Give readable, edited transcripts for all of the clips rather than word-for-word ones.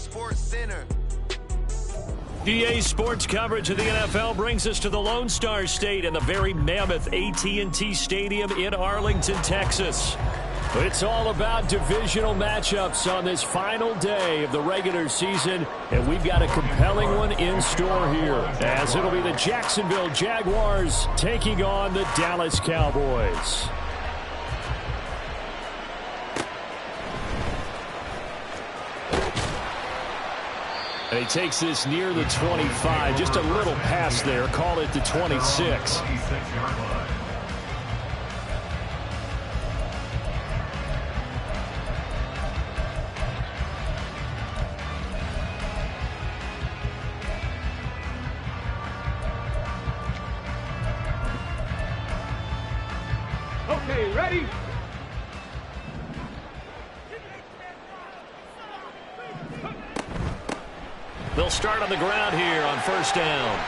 Sports Center. EA Sports coverage of the NFL brings us to the Lone Star State and the very mammoth AT&T Stadium in Arlington, Texas. It's all about divisional matchups on this final day of the regular season, and we've got a compelling one in store here, as it'll be the Jacksonville Jaguars taking on the Dallas Cowboys. And he takes this near the 25, just a little past there, call it the 26. Okay, ready? They'll start on the ground here on first down.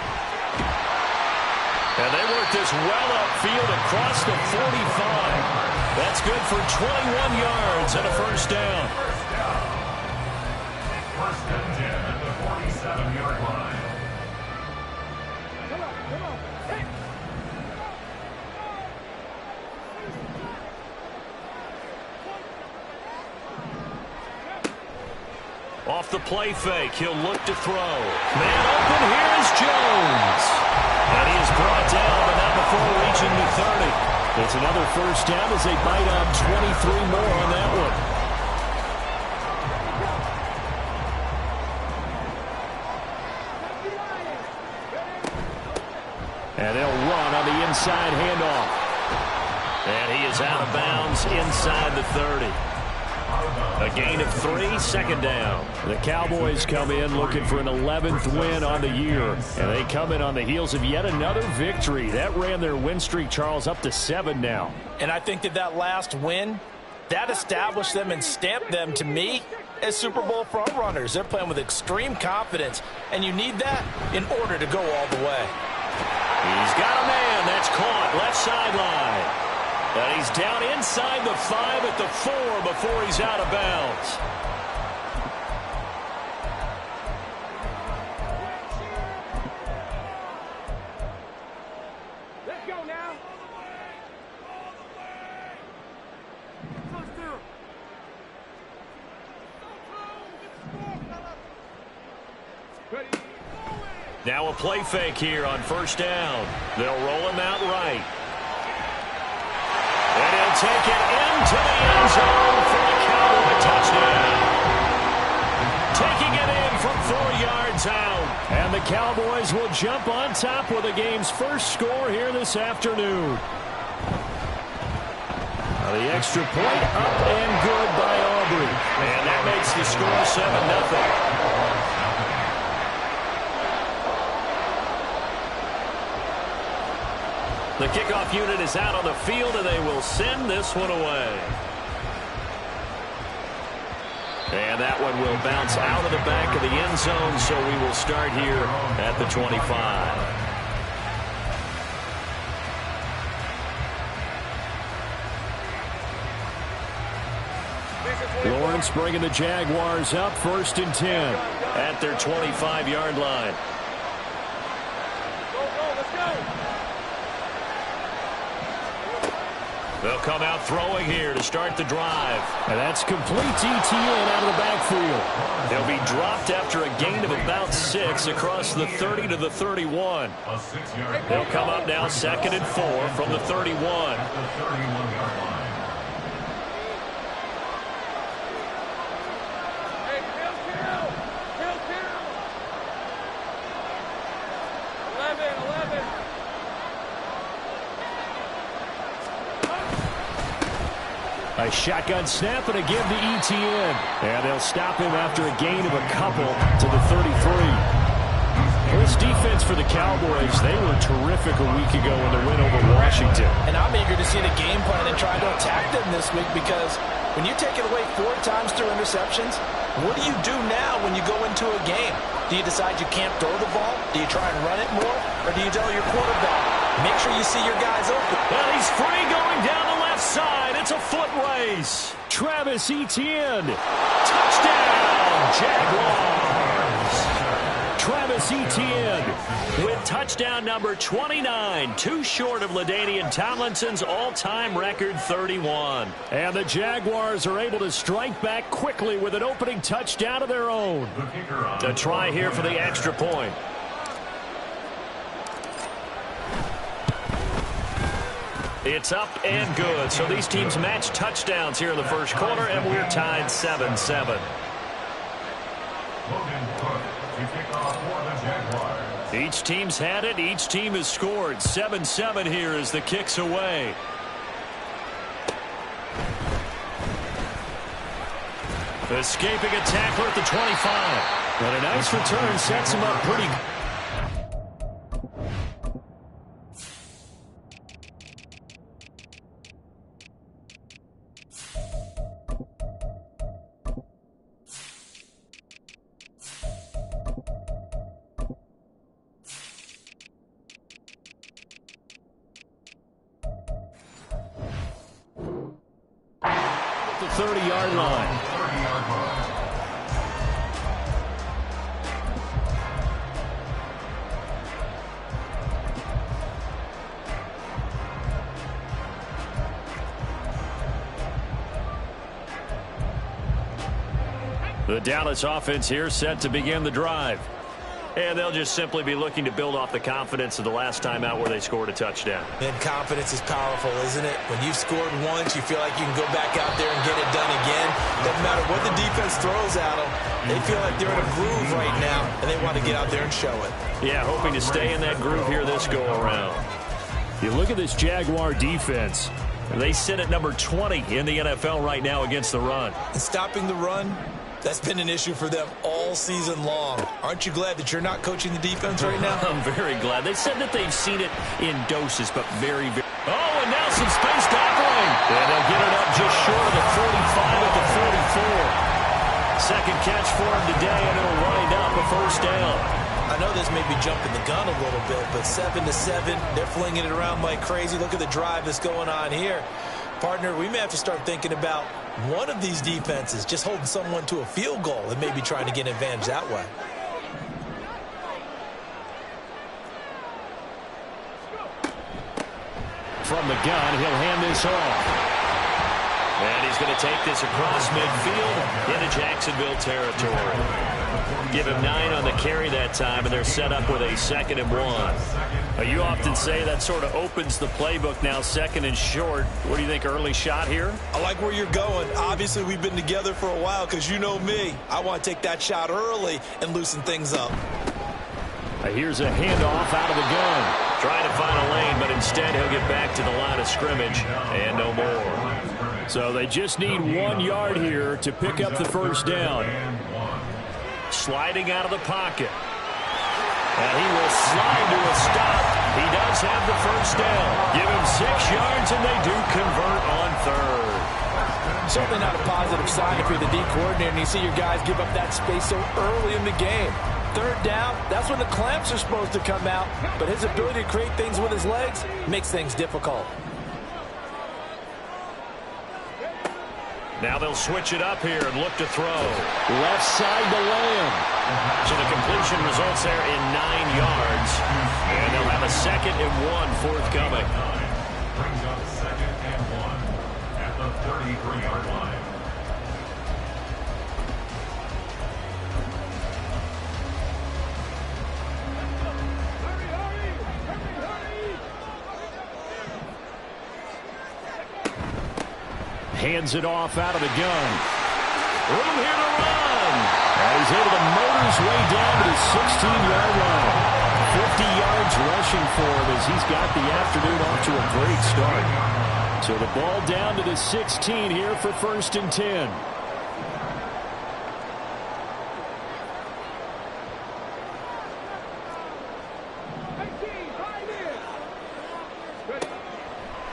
And they work this well upfield across the 45. That's good for 21 yards and a first down. First and 10 at the 47-yard line. Come on. Hey. Off the play fake, he'll look to throw. Man open, here is Jones. And he is brought down, but not before reaching the 30. It's another first down as they bite on 23 more on that one. And they'll run on the inside handoff. And he is out of bounds inside the 30. A gain of 3, second down. The Cowboys come in looking for an 11th win on the year. And they come in on the heels of yet another victory. That ran their win streak, Charles, up to 7 now. And I think that last win, that established them and stamped them, to me, as Super Bowl frontrunners. They're playing with extreme confidence, and you need that in order to go all the way. He's got a man. That's caught left sideline. And he's down inside the 5 at the 4 before he's out of bounds. Let's go now. Ready. Now a play fake here on first down. They'll roll him out right. And he'll take it into the end zone for a Cowboy touchdown. Taking it in from 4 yards out. And the Cowboys will jump on top with the game's first score here this afternoon. Now the extra point up and good by Aubrey. And that makes the score 7-0. The kickoff unit is out on the field, and they will send this one away. And that one will bounce out of the back of the end zone, so we will start here at the 25. Lawrence bringing the Jaguars up, 1st and 10 at their 25-yard line. They'll come out throwing here to start the drive. And that's complete to ETN out of the backfield. They'll be dropped after a gain of about 6 across the 30 to the 31. They'll come up now 2nd and 4 from the 31. A shotgun snap and a give to ETN. And they'll stop him after a gain of a couple to the 33. This defense for the Cowboys, they were terrific a week ago in the win over Washington. And I'm eager to see the game plan and try to attack them this week, because when you take it away 4 times through interceptions, what do you do now when you go into a game? Do you decide you can't throw the ball? Do you try and run it more? Or do you tell your quarterback, make sure you see your guys open? Well, he's free going down the left side. It's a foot race. Travis Etienne. Touchdown, Jaguars. Etienne with touchdown number 29, too short of LaDainian Tomlinson's all-time record 31. And the Jaguars are able to strike back quickly with an opening touchdown of their own. A try here for the extra point. It's up and good. So these teams match touchdowns here in the first quarter, and we're tied 7-7. Each team's had it. Each team has scored. 7-7 here as the kick's away. Escaping a tackler at the 25. But a nice return sets him up pretty good. The 30-yard line. The Dallas offense here set to begin the drive. And they'll just simply be looking to build off the confidence of the last time out where they scored a touchdown. And confidence is powerful, isn't it? When you've scored once, you feel like you can go back out there and get it done again. Doesn't matter what the defense throws at them. They feel like they're in a groove right now, and they want to get out there and show it. Yeah, hoping to stay in that groove here this go-around. You look at this Jaguar defense. They sit at number 20 in the NFL right now against the run. And stopping the run, that's been an issue for them all season long. Aren't you glad that you're not coaching the defense right now? I'm very glad. They said that they've seen it in doses, but very, very... Oh, and now some space tackling. And they'll get it up just short of the 45 at the 44. Second catch for him today, and it'll wind up a first down. I know this may be jumping the gun a little bit, but 7-7, they're flinging it around like crazy. Look at the drive that's going on here. Partner, we may have to start thinking about one of these defenses just holding someone to a field goal and maybe trying to get an advantage that way. From the gun, he'll hand this off. And he's going to take this across midfield into Jacksonville territory. Give him 9 on the carry that time, and they're set up with a 2nd and 1. You often say that sort of opens the playbook now, 2nd and short. What do you think, early shot here? I like where you're going. Obviously, we've been together for a while because you know me. I want to take that shot early and loosen things up. Here's a handoff out of the gun. Trying to find a lane, but instead he'll get back to the line of scrimmage and no more. So they just need 1 yard here to pick up the first down. Sliding out of the pocket. And he will slide to a stop. He does have the first down. Give him 6 yards, and they do convert on 3rd. Certainly not a positive sign if you're the D coordinator and you see your guys give up that space so early in the game. 3rd down, that's when the clamps are supposed to come out, but his ability to create things with his legs makes things difficult. Now they'll switch it up here and look to throw. Left side to Lamb. So the completion results there in 9 yards. And they'll have a 2nd and 1 forthcoming. Brings up 2nd and 1 at the 33-yard line. Hands it off out of the gun. Room here to run. And he's able to motor his way down to the 16-yard line. 50 yards rushing for him as he's got the afternoon off to a great start. So the ball down to the 16 here for 1st and 10.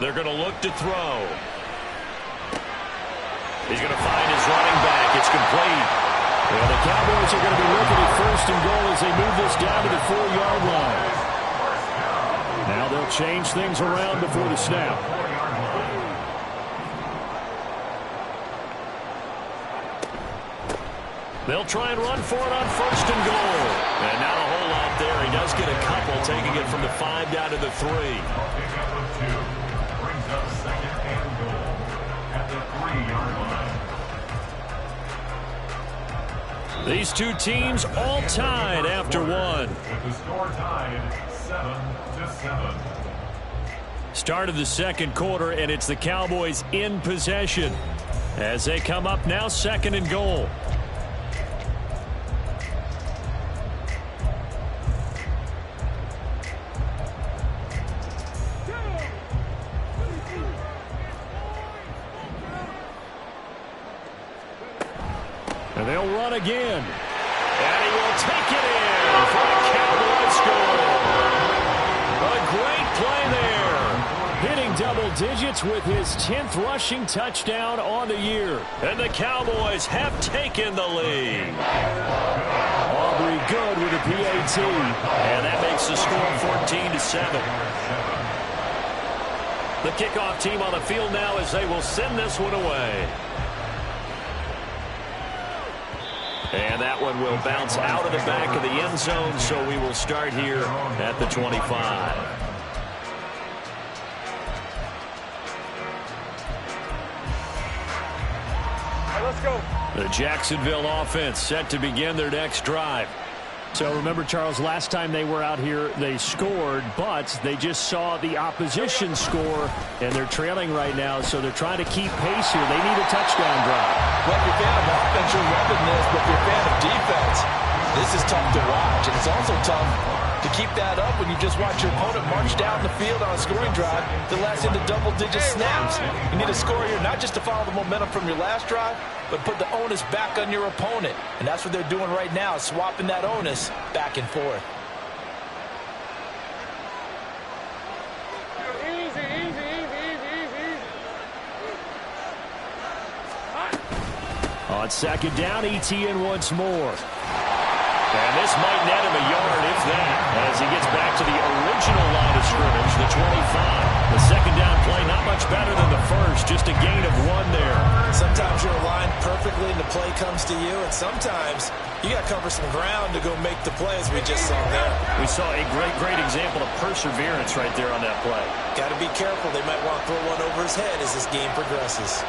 They're going to look to throw. He's going to find his running back. It's complete. Well, the Cowboys are going to be looking at 1st and goal as they move this down to the 4-yard line. Now they'll change things around before the snap. They'll try and run for it on 1st and goal. And not a whole lot there. He does get a couple, taking it from the 5 down to the 3. Pickup of 2 brings up second and goal at the 3-yard line. These two teams all tied after one. With the score tied 7-7. Start of the second quarter, and it's the Cowboys in possession as they come up now 2nd and goal. And they'll run again. And he will take it in for a Cowboy score. A great play there. Hitting double digits with his 10th rushing touchdown on the year. And the Cowboys have taken the lead. Aubrey good with a PAT. And that makes the score 14-7. The kickoff team on the field now as they will send this one away. And that one will bounce out of the back of the end zone, so we will start here at the 25. Let's go. The Jacksonville offense set to begin their next drive. So remember, Charles, last time they were out here, they scored, but they just saw the opposition score, and they're trailing right now, so they're trying to keep pace here. They need a touchdown drive. Well, if you're a fan of offense, you're loving this, but if you're a fan of defense, this is tough to watch, and it's also tough to keep that up when you just watch your opponent march down the field on a scoring drive that lasts into double-digit snaps. You need a score here, not just to follow the momentum from your last drive, but put the onus back on your opponent. And that's what they're doing right now, swapping that onus back and forth. Easy, easy, easy, easy, easy. On 2nd down, ETN once more. And this might net him a yard, if that, as he gets back to the original line of scrimmage, the 25. The 2nd down play, not much better than the first, just a gain of 1 there. Sometimes you're aligned perfectly and the play comes to you, and sometimes you got to cover some ground to go make the play, as we just saw there. We saw a great example of perseverance right there on that play. Got to be careful. They might want to throw one over his head as this game progresses.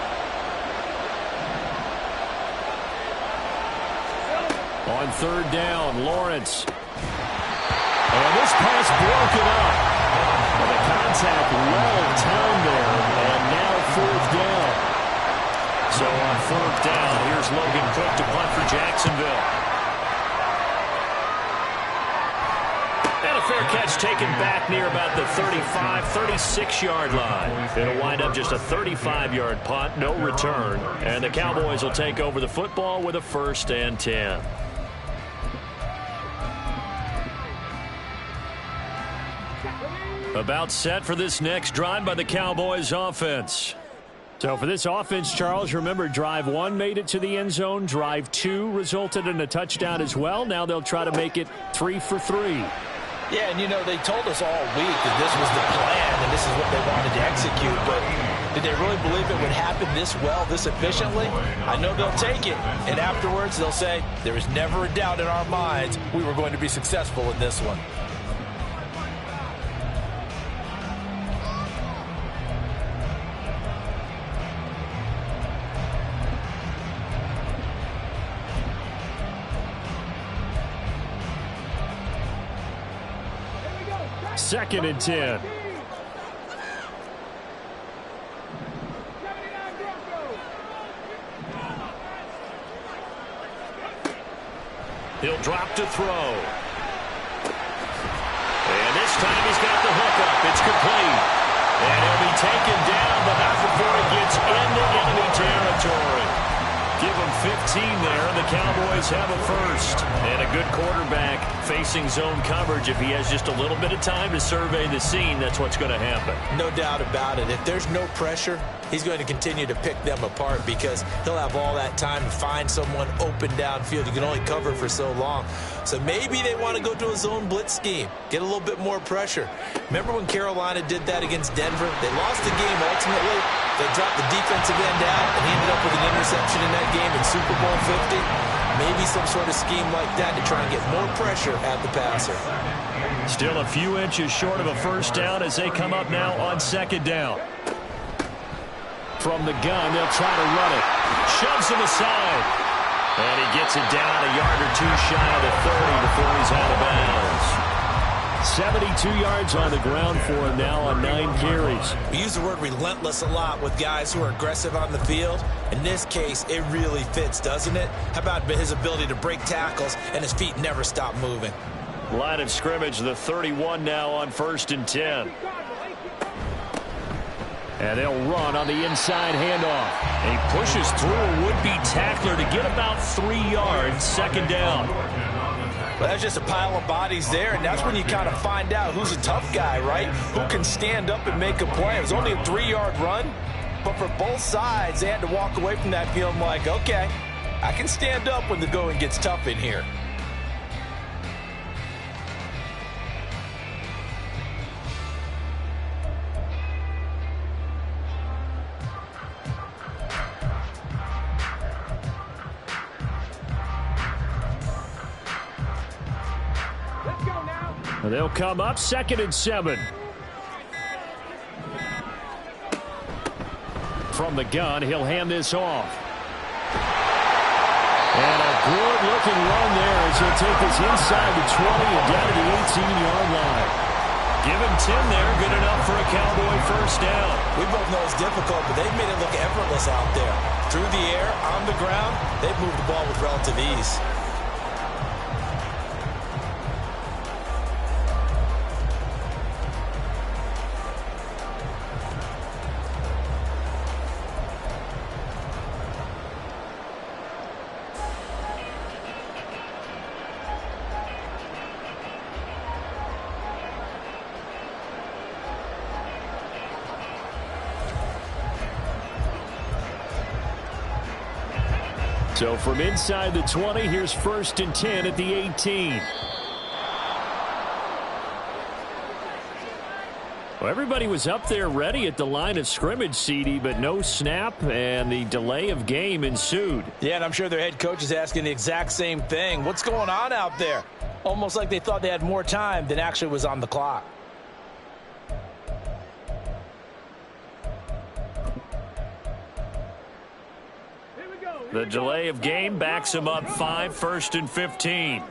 On 3rd down, Lawrence. And this pass broken up. And the contact well timed there. And now 4th down. So on 4th down, here's Logan Cook to punt for Jacksonville. And a fair catch taken back near about the 35, 36-yard line. It'll wind up just a 35-yard punt, no return. And the Cowboys will take over the football with a 1st and 10. About set for this next drive by the Cowboys offense. So for this offense, Charles, remember, drive 1 made it to the end zone. Drive 2 resulted in a touchdown as well. Now they'll try to make it 3 for 3. Yeah, and you know, they told us all week that this was the plan and this is what they wanted to execute, but did they really believe it would happen this well, this efficiently? I know they'll take it, and afterwards they'll say, there was never a doubt in our minds we were going to be successful in this one. Second and 10. He'll drop to throw. And this time he's got the hook up. It's complete. And he'll be taken down, but not before he gets into enemy territory. Give him 15 there, and the Cowboys have a 1st. And a good quarterback facing zone coverage. If he has just a little bit of time to survey the scene, that's what's going to happen. No doubt about it. If there's no pressure, he's going to continue to pick them apart because he'll have all that time to find someone open downfield. You can only cover for so long. So maybe they want to go to a zone blitz scheme, get a little bit more pressure. Remember when Carolina did that against Denver? They lost the game ultimately. They dropped the defensive end out, and he ended up with an interception in that game in Super Bowl 50. maybe some sort of scheme like that to try and get more pressure at the passer. Still a few inches short of a first down as they come up now on second down. From the gun, they'll try to run it. Shoves him aside. And he gets it down a yard or two shy of the 30 before he's out of bounds. 72 yards on the ground for him now on 9 carries. We use the word relentless a lot with guys who are aggressive on the field. In this case, it really fits, doesn't it? How about his ability to break tackles and his feet never stop moving? Line of scrimmage, the 31 now on 1st and 10. And they'll run on the inside handoff. And he pushes through a would-be tackler to get about 3 yards, second down. Well, that's just a pile of bodies there, and that's when you kind of find out who's a tough guy, right? Who can stand up and make a play. It was only a 3-yard run, but for both sides, they had to walk away from that feeling like, okay, I can stand up when the going gets tough in here. They'll come up 2nd and 7. From the gun, he'll hand this off. And a good-looking run there as he'll take this inside the 20 and down to the 18-yard line. Give him 10 there, good enough for a Cowboy first down. We both know it's difficult, but they've made it look effortless out there. Through the air, on the ground, they've moved the ball with relative ease. So from inside the 20, here's 1st and 10 at the 18. Well, everybody was up there ready at the line of scrimmage, CD, but no snap, and the delay of game ensued. Yeah, and I'm sure their head coach is asking the exact same thing. What's going on out there? Almost like they thought they had more time than actually was on the clock. The delay of game backs him up 5, 1st and 15.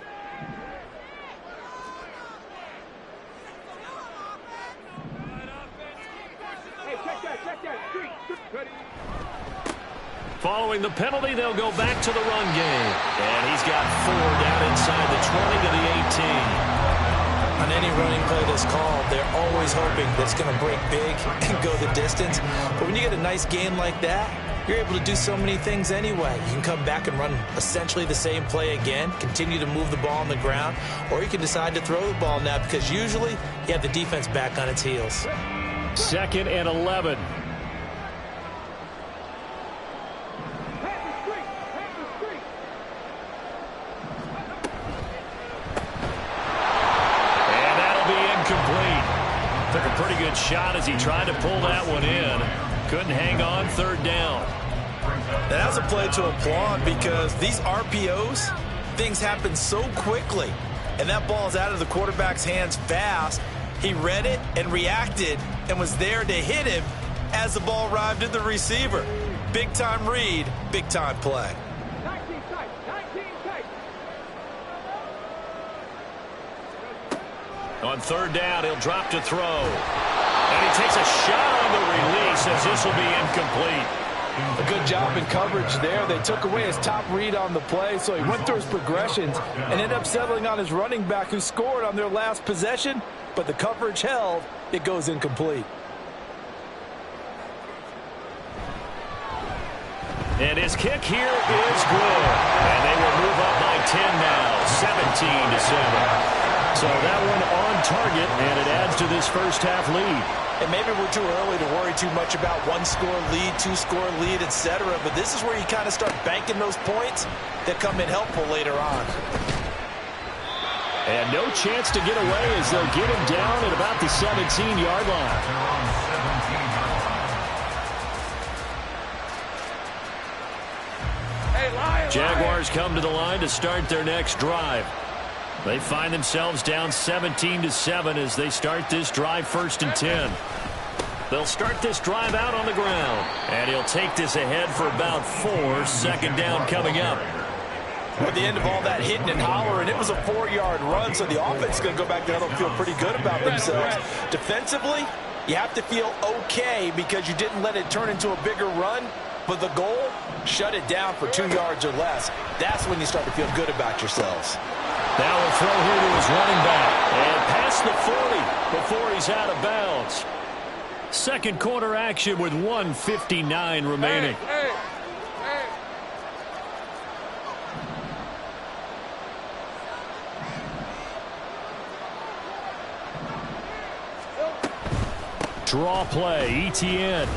Following the penalty, they'll go back to the run game. And he's got 4 down inside the 20 to the 18. On any running play that's called, they're always hoping that it's going to break big and go the distance. But when you get a nice game like that, you're able to do so many things anyway. You can come back and run essentially the same play again, continue to move the ball on the ground, or you can decide to throw the ball now because usually you have the defense back on its heels. 2nd and 11. And that'll be incomplete. Took a pretty good shot as he tried to pull that one in. Couldn't hang on, 3rd down. That was a play to applaud because these RPOs, things happen so quickly. And that ball is out of the quarterback's hands fast. He read it and reacted and was there to hit him as the ball arrived at the receiver. Big-time read, big-time play. 19 tight, 19 tight. On 3rd down, he'll drop to throw. And he takes a shot on the release as this will be incomplete. A good job in coverage there. They took away his top read on the play, so he went through his progressions and ended up settling on his running back who scored on their last possession, but the coverage held. It goes incomplete. And his kick here is good. And they will move up by 10 now, 17-7. So that one on target, and it adds to this first half lead. And maybe we're too early to worry too much about 1-score lead, 2-score lead, etc. But this is where you kind of start banking those points that come in helpful later on. And no chance to get away as they'll get him down at about the 17-yard line. Hey, Lions. Jaguars come to the line to start their next drive. They find themselves down 17-7 as they start this drive 1st and 10. They'll start this drive out on the ground. And he'll take this ahead for about 4. 2nd down coming up. At the end of all that hitting and hollering, it was a 4-yard run, so the offense is going to go back there and feel pretty good about themselves. Defensively, you have to feel okay because you didn't let it turn into a bigger run. But the goal, shut it down for 2 yards or less. That's when you start to feel good about yourselves. Now we'll throw here to his running back. And past the 40 before he's out of bounds. Second quarter action with 1:59 remaining. Draw play, ETN. Oh,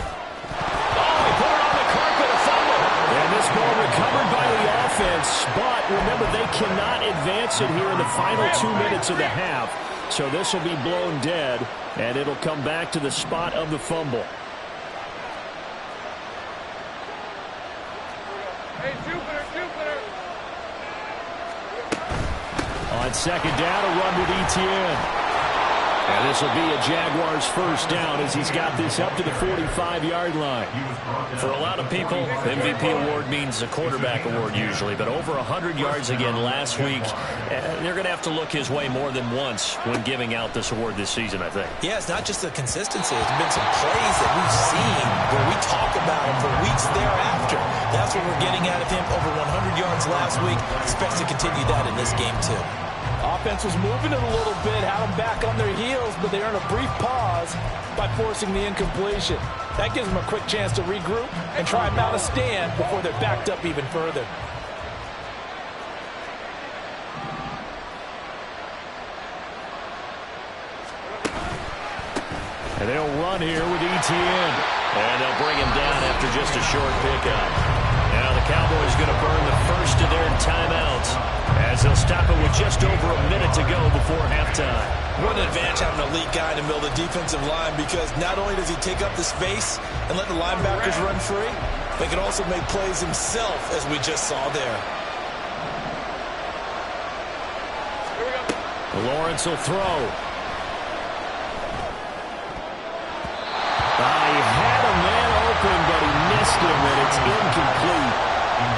he put it on the carpet, a fumble. And this ball recovered by the offense, but remember, they cannot advance it here in the final 2 minutes of the half. So this will be blown dead, and it'll come back to the spot of the fumble. Hey, Jupiter. On 2nd down, a run with ETN. And this will be a Jaguars 1st down as he's got this up to the 45-yard line. For a lot of people, MVP award means a quarterback award usually, but over 100 yards again last week. They're going to have to look his way more than once when giving out this award this season, I think. Yeah, it's not just the consistency. There's been some plays that we've seen where we talk about him for weeks thereafter. That's what we're getting out of him. Over 100 yards last week. Expects to continue that in this game, too. Offense was moving it a little bit, had them back on their heels, but they earned a brief pause by forcing the incompletion. That gives them a quick chance to regroup and try and mount a stand before they're backed up even further. And they'll run here with ETN. And they'll bring him down after just a short pickup. Now the Cowboys going to burn the first of their timeouts as they'll stop it with just over a minute to go before halftime. What an advantage having an elite guy in the middle of the defensive line, because not only does he take up the space and let the linebackers run free, but he can also make plays himself, as we just saw there. Lawrence will throw. He had a man open, but he missed him, and it's incomplete.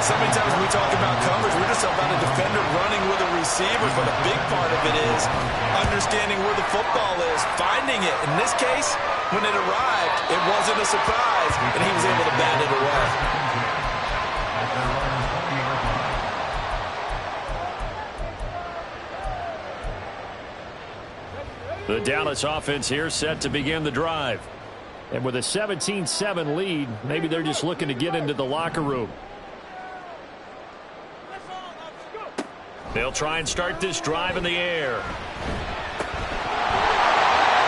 So many times when we talk about coverage, we're just about a defender running with a receiver, but a big part of it is understanding where the football is, finding it. In this case, when it arrived, it wasn't a surprise, and he was able to bat it away. The Dallas offense here set to begin the drive. And with a 17-7 lead, maybe they're just looking to get into the locker room. They'll try and start this drive in the air.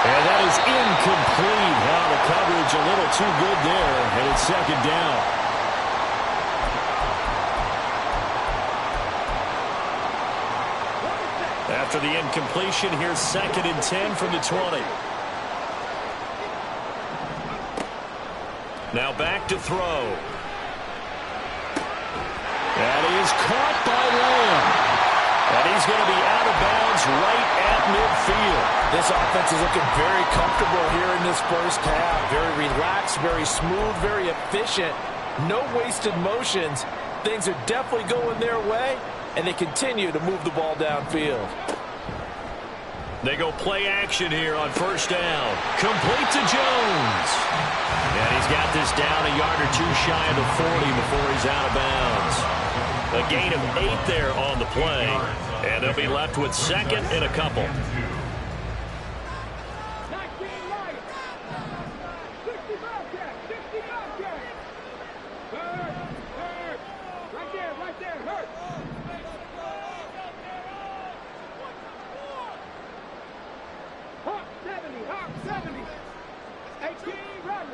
And that is incomplete. Now the coverage a little too good there, and it's 2nd down. After the incompletion, here's 2nd and 10 from the 20. Now back to throw. That is caught by Lamb. And he's going to be out of bounds right at midfield. This offense is looking very comfortable here in this first half. Very relaxed, very smooth, very efficient. No wasted motions. Things are definitely going their way, and they continue to move the ball downfield. They go play action here on 1st down. Complete to Jones. And he's got this down a yard or two shy of the 40 before he's out of bounds. A gain of 8 there on the play. And they'll be left with 2nd and a couple. 19 right. 65 jack. 65 jack. Hurt. Right there. Hurt. Hawk 70. 18 right.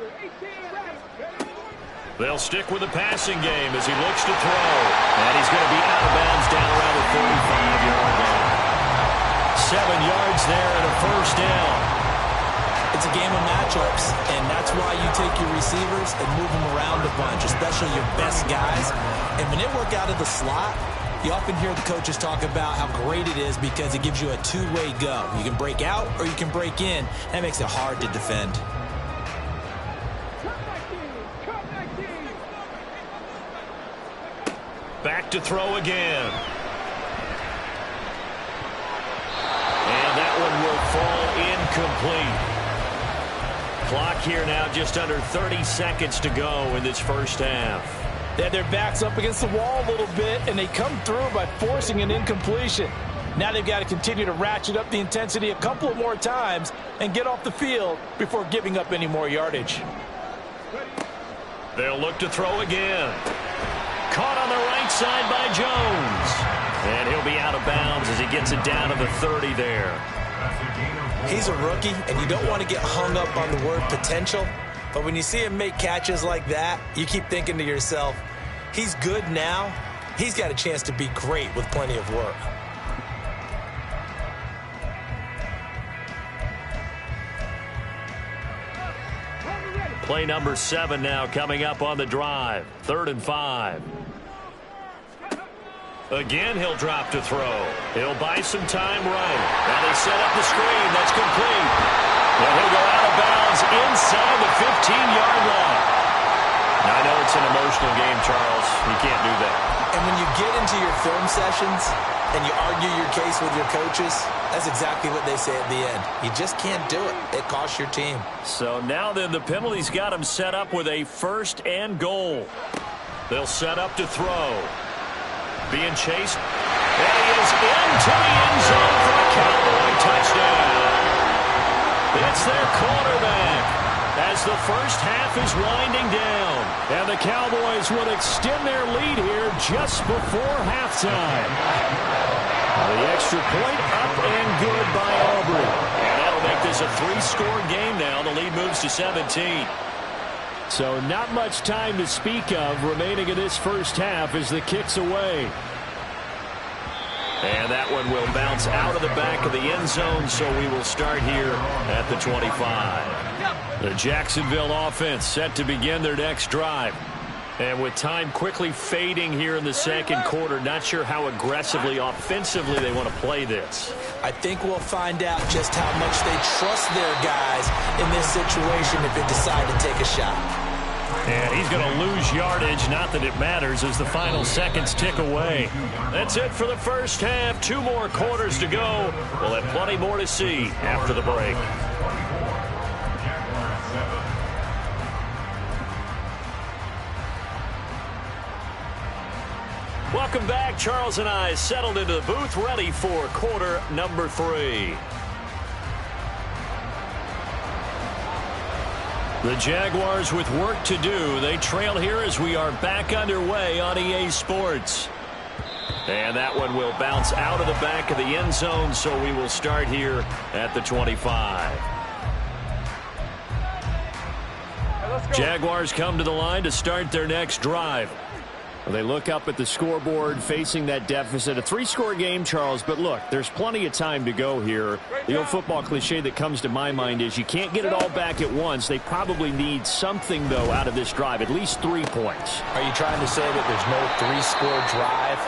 They'll stick with the passing game as he looks to throw. And he's going to be out of bounds down around the 45-yard line. 7 yards there and a 1st down. It's It's a game of matchups, and that's why you take your receivers and move them around a bunch, especially your best guys. And when they work out of the slot, you often hear the coaches talk about how great it is because it gives you a two-way go. You can break out or you can break in. That makes it hard to defend. Back to throw again. And that one will fall incomplete. Clock here now just under 30 seconds to go in this first half. They had their backs up against the wall a little bit, and they come through by forcing an incompletion. Now they've got to continue to ratchet up the intensity a couple of more times and get off the field before giving up any more yardage. They'll look to throw again. Caught on the right side by Jones. And he'll be out of bounds as he gets it down to the 30 there. He's a rookie, and you don't want to get hung up on the word potential. But when you see him make catches like that, you keep thinking to yourself, he's good now. He's got a chance to be great with plenty of work. Play number 7 now coming up on the drive. 3rd and 5. Again, he'll drop to throw. He'll buy some time right. Now they set up the screen. That's complete. And he'll go out of bounds inside the 15-yard line. Now, I know it's an emotional game, Charles. You can't do that. And when you get into your film sessions and you argue your case with your coaches, that's exactly what they say at the end. You just can't do it. It costs your team. So now then the penalty's got him set up with a 1st and goal. They'll set up to throw. Being chased. And he is into the end zone for a Cowboy touchdown. It's their quarterback as the first half is winding down. And the Cowboys will extend their lead here just before halftime. The extra point up and good by Aubrey. And that'll make this a 3-score game now. The lead moves to 17. So not much time to speak of remaining in this first half as the kick's away. And that one will bounce out of the back of the end zone, so we will start here at the 25. The Jacksonville offense set to begin their next drive. And with time quickly fading here in the second quarter, not sure how aggressively, offensively they want to play this. I think we'll find out just how much they trust their guys in this situation if they decide to take a shot. And he's going to lose yardage, not that it matters, as the final seconds tick away. That's it for the first half. 2 more quarters to go. We'll have plenty more to see after the break. Welcome back. Charles and I settled into the booth, ready for quarter number 3. The Jaguars with work to do. They trail here as we are back underway on EA Sports. And that one will bounce out of the back of the end zone, so we will start here at the 25. Jaguars come to the line to start their next drive. Well, they look up at the scoreboard facing that deficit. A 3-score game, Charles, but look, there's plenty of time to go here. The old football cliche that comes to my mind is you can't get it all back at once. They probably need something, though, out of this drive, at least 3 points. Are you trying to say that there's no 3-score drive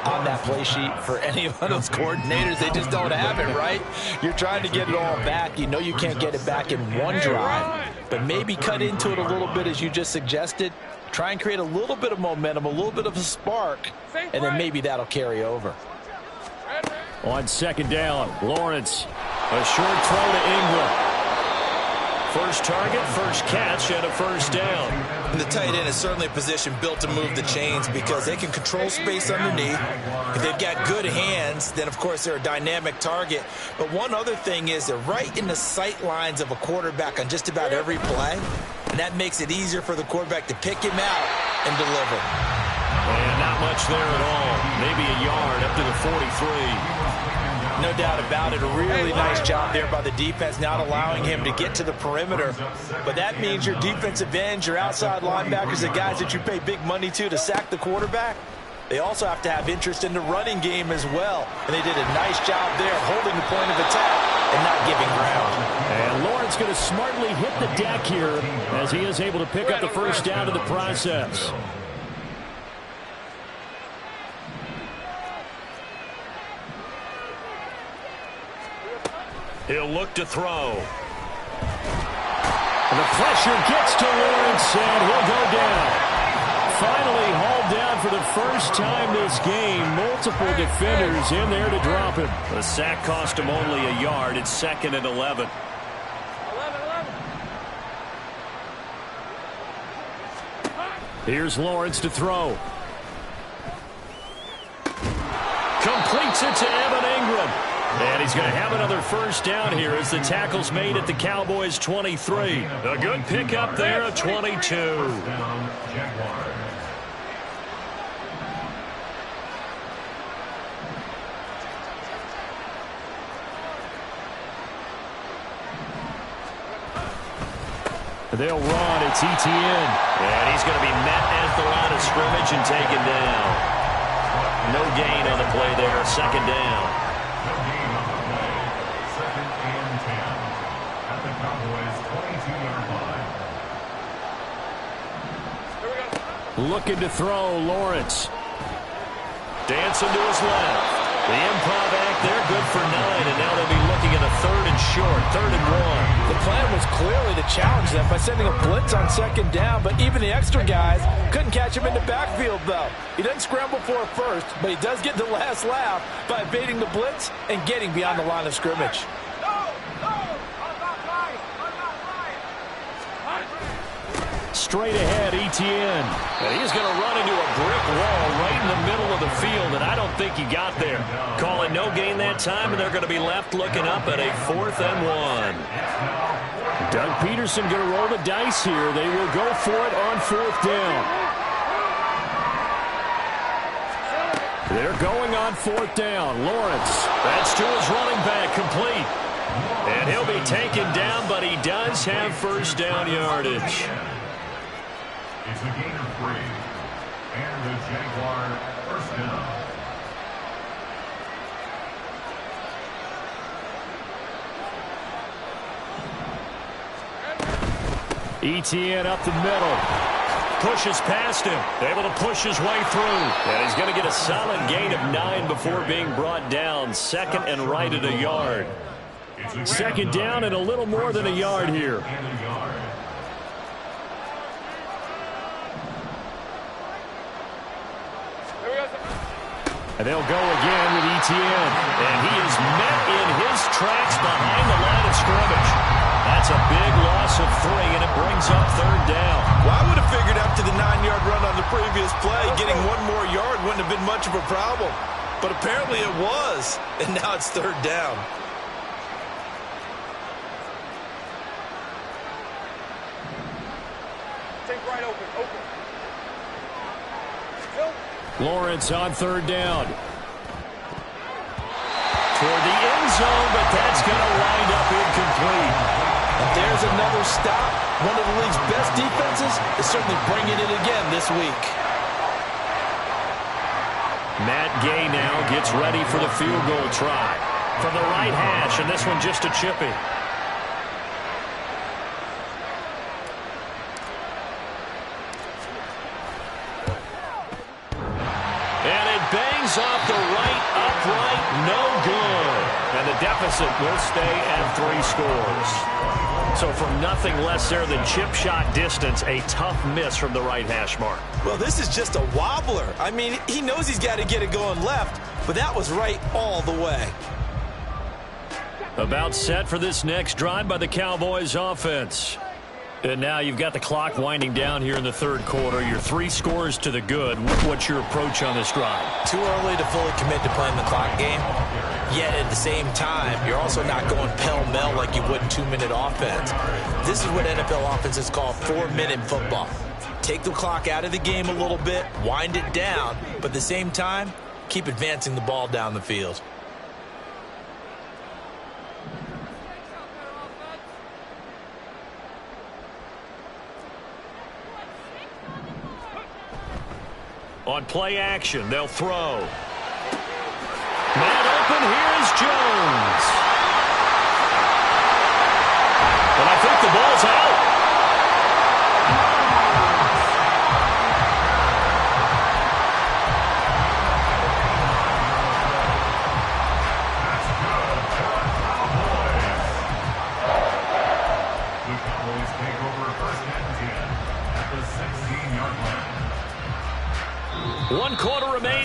on that play sheet for any of those coordinators? They just don't have it, right? You're trying to get it all back. You know you can't get it back in one drive, but maybe cut into it a little bit as you just suggested. Try and create a little bit of momentum, a little bit of a spark, and then maybe that'll carry over. On 2nd down, Lawrence. A short throw to Ingram. First target, first catch, and a first down. And the tight end is certainly a position built to move the chains because they can control space underneath. If they've got good hands, then, of course, they're a dynamic target. But one other thing is they're right in the sight lines of a quarterback on just about every play. And that makes it easier for the quarterback to pick him out and deliver. And not much there at all. Maybe a yard up to the 43. No doubt about it. A really nice job there by the defense, not allowing him to get to the perimeter. But that means your defensive ends, your outside linebackers, the guys that you pay big money to sack the quarterback, they also have to have interest in the running game as well. And they did a nice job there holding the point of attack and not giving ground. And Lawrence going to smartly hit the deck here as he is able to pick up the first down in the process. He'll look to throw. And the pressure gets to Lawrence, and he'll go down. Finally hauled down for the first time this game. Multiple defenders in there to drop him. The sack cost him only a yard. It's 2nd and 11. Here's Lawrence to throw. Completes it to Evan Ingram. And he's going to have another first down here as the tackle's made at the Cowboys' 23. A good pickup there at 22. They'll run. It's ETN. And he's going to be met at the line of scrimmage and taken down. No gain on the play there. 2nd down. No gain on the play. 2nd and 10 at the Cowboys' 22-yard line. Looking to throw, Lawrence. Dancing to his left. The improv act there, good for 9, and now they'll be looking at a 3rd and short, 3rd and 1. The plan was clearly to challenge them by sending a blitz on 2nd down, but even the extra guys couldn't catch him in the backfield, though. He doesn't scramble for a first, but he does get the last laugh by evading the blitz and getting beyond the line of scrimmage. Straight ahead, ETN. And he's going to run into a brick wall right in the middle of the field, and I don't think he got there. Calling no gain that time, and they're going to be left looking up at a 4th and 1. Doug Peterson going to roll the dice here. They will go for it on 4th down. They're going on 4th down. Lawrence. That's to his running back, complete. And he'll be taken down, but he does have first down yardage. It's a gain of 3. And the Jaguar first down. ETN up the middle. Pushes past him. Able to push his way through. And he's going to get a solid gain of 9 before being brought down. 2nd and right at a yard. 2nd down and a little more than a yard here. And they'll go again with ETN. And he is met in his tracks behind the line of scrimmage. That's a big loss of 3, and it brings up 3rd down. Well, I would have figured after the 9-yard run on the previous play, getting 1 more yard wouldn't have been much of a problem. But apparently it was, and now it's 3rd down. Take right open. Lawrence on 3rd down. Toward the end zone, but that's going to wind up incomplete. And there's another stop. One of the league's best defenses is certainly bringing it again this week. Matt Gay now gets ready for the field goal try. From the right hash, and this one just a chippy. And it bangs off the right upright, no good. And the deficit will stay at 3 scores. So from nothing less there than chip shot distance, a tough miss from the right hash mark. Well, this is just a wobbler. I mean, he knows he's got to get it going left, but that was right all the way. About set for this next drive by the Cowboys offense. And now you've got the clock winding down here in the 3rd quarter. You're 3 scores to the good. What's your approach on this drive? Too early to fully commit to playing the clock game. Yet at the same time, you're also not going pell-mell like you would in 2-minute offense. This is what NFL offenses call 4-minute football. Take the clock out of the game a little bit, wind it down, but at the same time, keep advancing the ball down the field. On play action, they'll throw. Man open, here's Jones.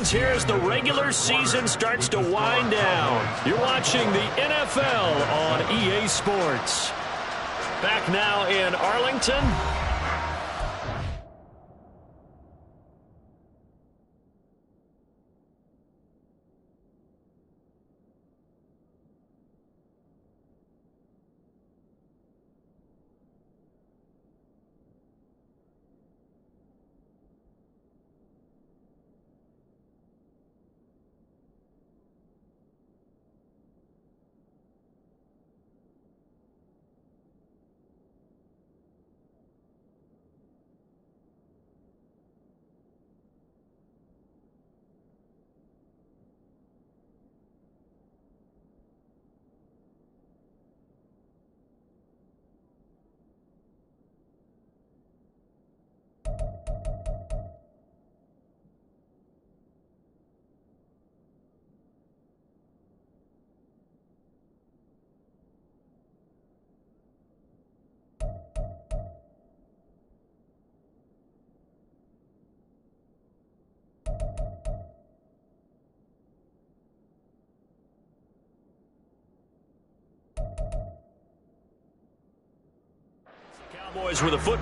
happens here as the regular season starts to wind down. You're watching the NFL on EA Sports. Back now in Arlington. Cowboys with a foot.